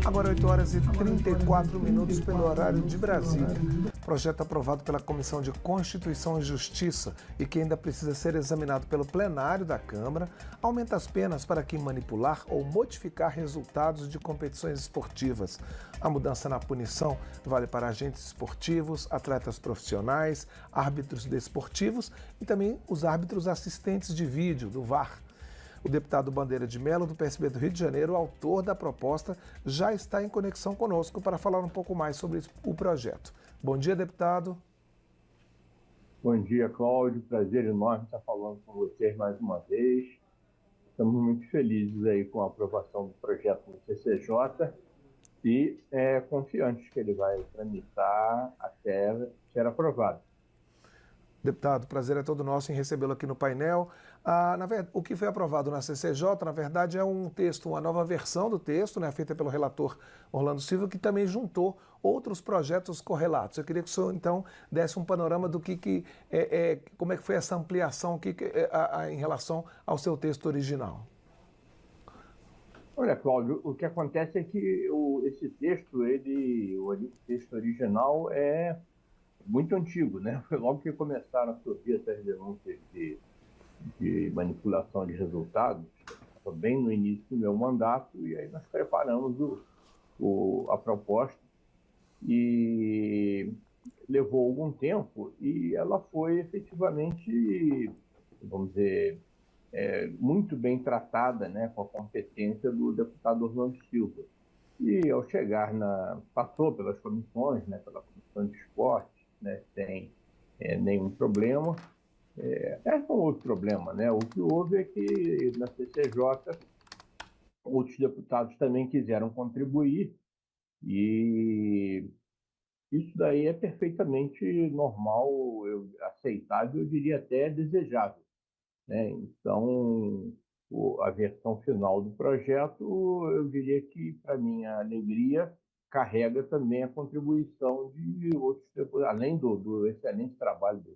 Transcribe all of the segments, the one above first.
Agora 8 horas e 34 minutos pelo horário de Brasília. Projeto aprovado pela Comissão de Constituição e Justiça e que ainda precisa ser examinado pelo plenário da Câmara, aumenta as penas para quem manipular ou modificar resultados de competições esportivas. A mudança na punição vale para agentes esportivos, atletas profissionais, árbitros desportivos e também os árbitros assistentes de vídeo, do VAR. O deputado Bandeira de Mello, do PSB do Rio de Janeiro, autor da proposta, já está em conexão conosco para falar um pouco mais sobre o projeto. Bom dia, deputado. Bom dia, Cláudio. Prazer enorme estar falando com vocês mais uma vez. Estamos muito felizes aí com a aprovação do projeto no CCJ e confiantes que ele vai tramitar até ser aprovado. Deputado, o prazer é todo nosso em recebê-lo aqui no painel. O que foi aprovado na CCJ, na verdade, é um texto, uma nova versão do texto, né, feita pelo relator Orlando Silva, que também juntou outros projetos correlatos. Eu queria que o senhor, então, desse um panorama do como é que foi essa ampliação em relação ao seu texto original. Olha, Cláudio, o que acontece é que esse texto, o texto original é muito antigo, né? Foi logo que começaram a surgir essas denúncias de manipulação de resultados, foi bem no início do meu mandato, e aí nós preparamos a proposta e levou algum tempo e ela foi efetivamente, vamos dizer, muito bem tratada, né, com a competência do deputado Orlando Silva. E ao chegar passou pelas comissões, né, pela Comissão de Esporte, né, sem nenhum problema. É um outro problema, né? O que houve é que na CCJ outros deputados também quiseram contribuir e isso daí é perfeitamente normal, aceitável, eu diria até desejável, né? Então, a versão final do projeto, eu diria que, para minha alegria, carrega também a contribuição de outros deputados, além do excelente trabalho do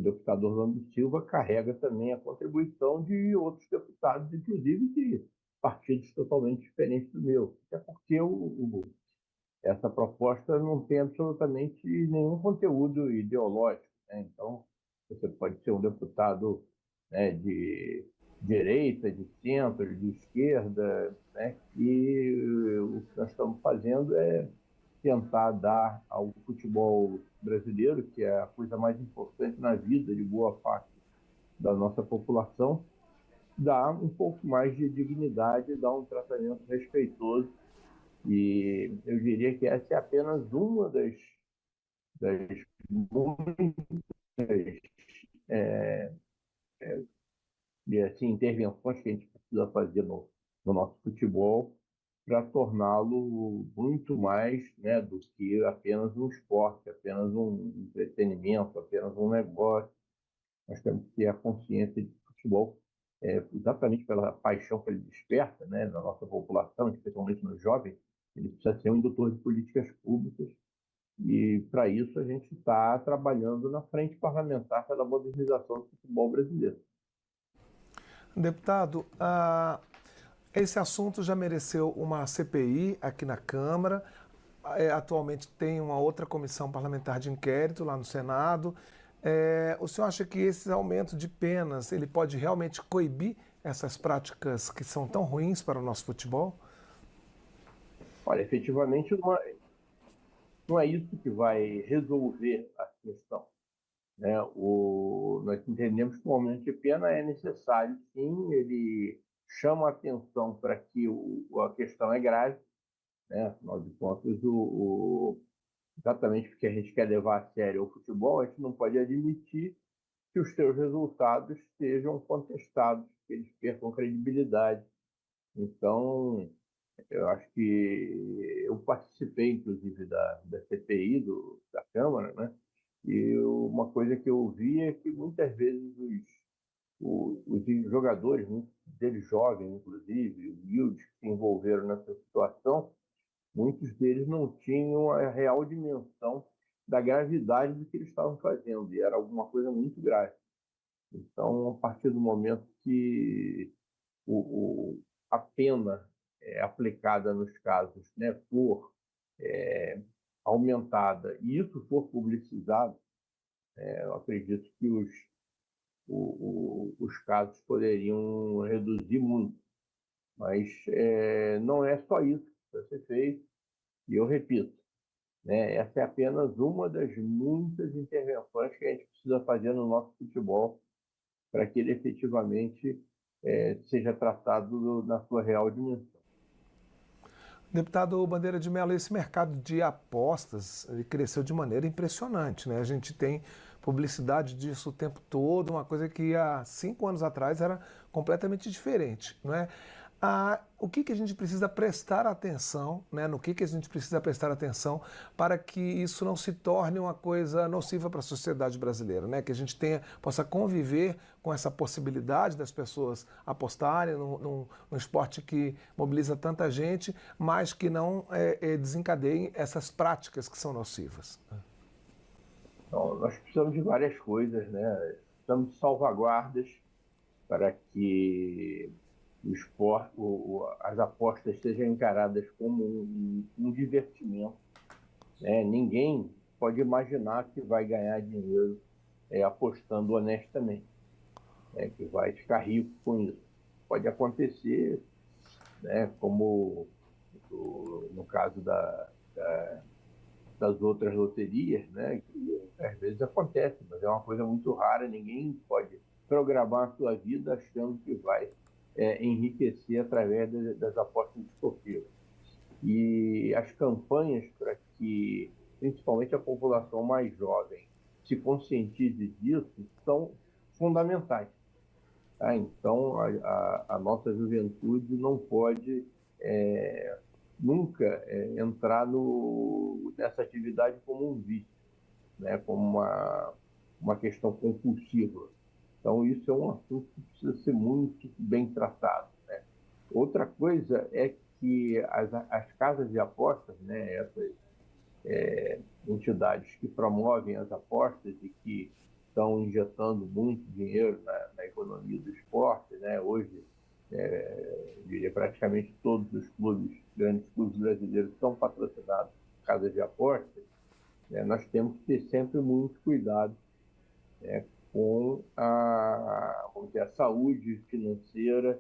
deputado Orlando Silva, carrega também a contribuição de outros deputados, inclusive de partidos totalmente diferentes do meu, até porque essa proposta não tem absolutamente nenhum conteúdo ideológico, né? Então, você pode ser um deputado, né, de direita, de centro, de esquerda, né? E o que nós estamos fazendo é tentar dar ao futebol brasileiro, que é a coisa mais importante na vida de boa parte da nossa população, dar um pouco mais de dignidade, dar um tratamento respeitoso. E eu diria que essa é apenas uma das muitas e, assim, intervenções que a gente precisa fazer no nosso futebol para torná-lo muito mais, né, do que apenas um esporte, apenas um entretenimento, apenas um negócio. Nós temos que ter a consciência de que o futebol, exatamente pela paixão que ele desperta, né, na nossa população, especialmente nos jovens, ele precisa ser um indutor de políticas públicas. E, para isso, a gente está trabalhando na frente parlamentar pela modernização do futebol brasileiro. Deputado, esse assunto já mereceu uma CPI aqui na Câmara. Atualmente tem uma outra comissão parlamentar de inquérito lá no Senado. O senhor acha que esse aumento de penas ele pode realmente coibir essas práticas que são tão ruins para o nosso futebol? Olha, efetivamente não é isso que vai resolver a questão, né? Nós entendemos que o aumento de pena é necessário, sim, ele chama a atenção para que a questão é grave, né? Afinal de contas, exatamente porque a gente quer levar a sério o futebol, a gente não pode admitir que os seus resultados sejam contestados, que eles percam credibilidade. Então, eu acho que eu participei, inclusive, da CPI da Câmara, né? E uma coisa que eu vi é que muitas vezes os jogadores, muitos deles jovens, inclusive, humildes, que se envolveram nessa situação, muitos deles não tinham a real dimensão da gravidade do que eles estavam fazendo, e era alguma coisa muito grave. Então, a partir do momento que a pena aplicada nos casos, né, for aumentada e isso for publicizado, eu acredito que os casos poderiam reduzir muito. Mas não é só isso que vai ser feito, e eu repito, né, essa é apenas uma das muitas intervenções que a gente precisa fazer no nosso futebol para que ele efetivamente seja tratado na sua real dimensão. Deputado Bandeira de Mello, esse mercado de apostas ele cresceu de maneira impressionante, né? A gente tem publicidade disso o tempo todo, uma coisa que há 5 anos atrás era completamente diferente, não é? O que a gente precisa prestar atenção, né? No que a gente precisa prestar atenção para que isso não se torne uma coisa nociva para a sociedade brasileira, né? Que a gente possa conviver com essa possibilidade das pessoas apostarem num esporte que mobiliza tanta gente, mas que não desencadeiem essas práticas que são nocivas. Então, nós precisamos de várias coisas, né? Precisamos de salvaguardas para que o esporte, as apostas sejam encaradas como um divertimento, né? Ninguém pode imaginar que vai ganhar dinheiro apostando honestamente, que vai ficar rico com isso. Pode acontecer, né, como no caso das outras loterias, né, que às vezes acontece, mas é uma coisa muito rara, ninguém pode programar a sua vida achando que vai enriquecer através das apostas esportivas. E as campanhas para que, principalmente a população mais jovem, se conscientize disso, são fundamentais. Tá? Então, a nossa juventude não pode nunca entrar nessa atividade como um vício, né? Como uma questão compulsiva. Então, isso é um assunto que precisa ser muito bem tratado, né? Outra coisa é que as casas de apostas, né, essas entidades que promovem as apostas e que estão injetando muito dinheiro na economia do esporte, né? Hoje, diria, praticamente todos os grandes clubes brasileiros são patrocinados por casas de apostas, né? Nós temos que ter sempre muito cuidado, né, com vamos dizer, a saúde financeira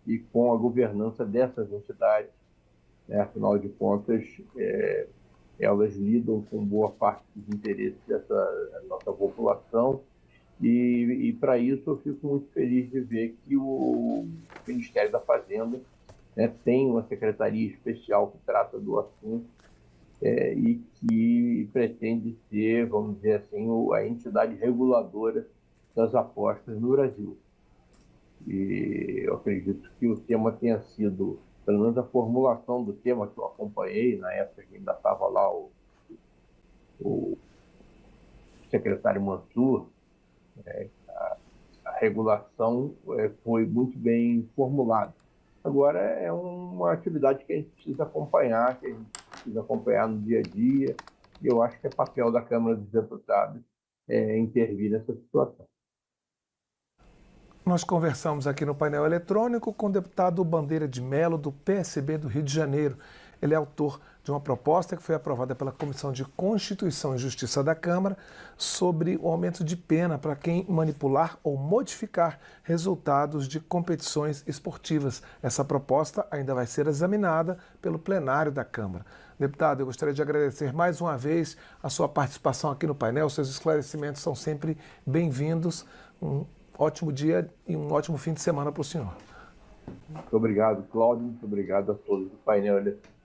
e com a governança dessas entidades, né? Afinal de contas, elas lidam com boa parte dos interesses dessa nossa população e para isso eu fico muito feliz de ver que o Ministério da Fazenda, né, tem uma secretaria especial que trata do assunto e que pretende ser, vamos dizer assim, a entidade reguladora das apostas no Brasil. E eu acredito que o tema tenha sido, pelo menos a formulação do tema que eu acompanhei, na época que ainda estava lá o secretário Mansur, a regulação foi muito bem formulada. Agora é uma atividade que a gente precisa acompanhar, que a gente precisa acompanhar no dia a dia, e eu acho que é papel da Câmara dos Deputados intervir nessa situação. Nós conversamos aqui no painel eletrônico com o deputado Bandeira de Mello, do PSB do Rio de Janeiro. Ele é autor de uma proposta que foi aprovada pela Comissão de Constituição e Justiça da Câmara sobre o aumento de pena para quem manipular ou modificar resultados de competições esportivas. Essa proposta ainda vai ser examinada pelo plenário da Câmara. Deputado, eu gostaria de agradecer mais uma vez a sua participação aqui no painel. Seus esclarecimentos são sempre bem-vindos. Um ótimo dia e um ótimo fim de semana para o senhor. Muito obrigado, Cláudio. Muito obrigado a todos do painel eletrônico.